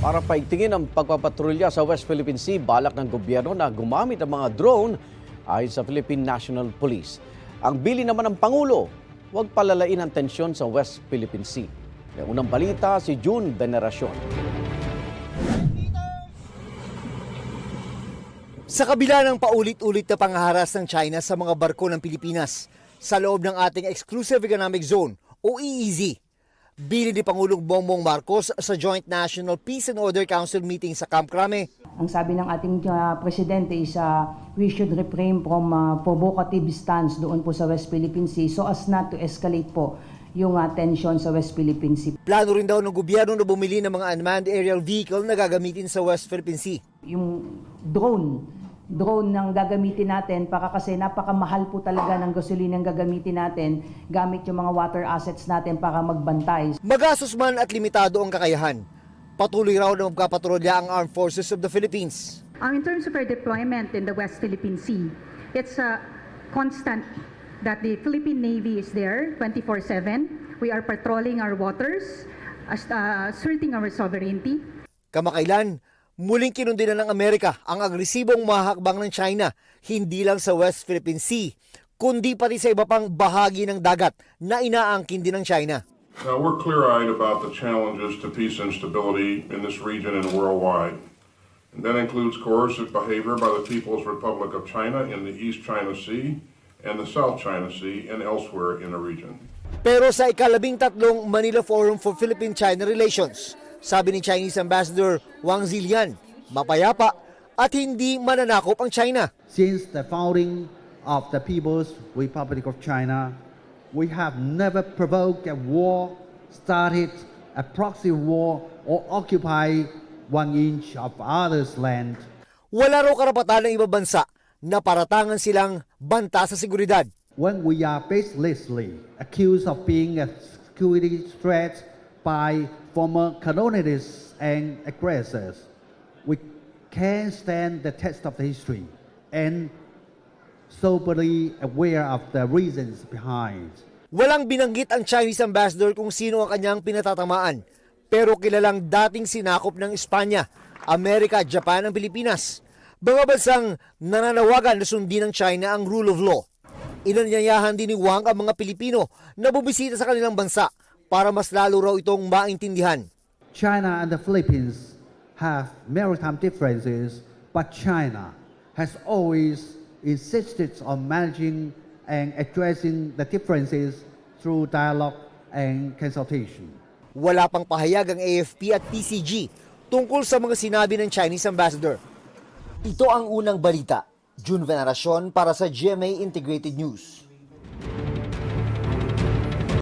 Para paigtingin ang pagpapatrolya sa West Philippine Sea, balak ng gobyerno na gumamit ng mga drone ayon sa Philippine National Police. Ang bili naman ng Pangulo, huwag palalain ang tensyon sa West Philippine Sea. May unang balita si June Veneracion. Sa kabila ng paulit-ulit na panghaharas ng China sa mga barko ng Pilipinas sa loob ng ating Exclusive Economic Zone o EEZ, bili ni Pangulong Bongbong Marcos sa Joint National Peace and Order Council meeting sa Camp Crame. Ang sabi ng ating presidente is we should refrain from provocative stance doon po sa West Philippine Sea so as not to escalate po yung tension sa West Philippine Sea. Plano rin daw ng gobyerno na bumili ng mga unmanned aerial vehicle na gagamitin sa West Philippine Sea. Yung drone nang gagamitin natin para kasi napakamahal po talaga ng gasolina ang gagamitin natin gamit yung mga water assets natin para magbantay. Magastos man at limitado ang kakayahan. Patuloy raw na magkapatrolya ang Armed Forces of the Philippines. In terms of our deployment in the West Philippine Sea, it's constant that the Philippine Navy is there 24/7. We are patrolling our waters, asserting our sovereignty. Kamakailan, muling kinundina ng Amerika ang agresibong mahakbang ng China, hindi lang sa West Philippine Sea, kundi pati sa iba pang bahagi ng dagat na inaangkin din ng China. Now, we're clear-eyed about the challenges to peace and stability in this region and worldwide. And that includes coercive behavior by the People's Republic of China in the East China Sea and the South China Sea and elsewhere in the region. Pero sa ika-13 Manila Forum for Philippine-China Relations, sabi ni Chinese Ambassador Wang Zilian, mapayapa at hindi mananakop ang China. Since the founding of the People's Republic of China, we have never provoked a war, started a proxy war, or occupied 1 inch of others' land. Wala raw karapatan ng ibang bansa na paratangan silang banta sa seguridad. When we are baselessly accused of being a security threat by former colonialists and aggressors, we can stand the test of the history and soberly aware of the reasons behind. Walang binanggit ang Chinese ambassador kung sino ang kanyang pinatatamaan, pero kilalang dating sinakop ng Espanya, Amerika at Japan ang Pilipinas. Mga bansang nananawagan na sundin ng China ang rule of law. Inanyayahan din ni Wang ang mga Pilipino na bubisita sa kanilang bansa para mas lalo raw itong maintindihan. China and the Philippines have maritime differences, but China has always insisted on managing and addressing the differences through dialogue and consultation. Wala pang pahayag ang AFP at PCG tungkol sa mga sinabi ng Chinese ambassador. Ito ang unang balita. June Veneracion para sa GMA Integrated News.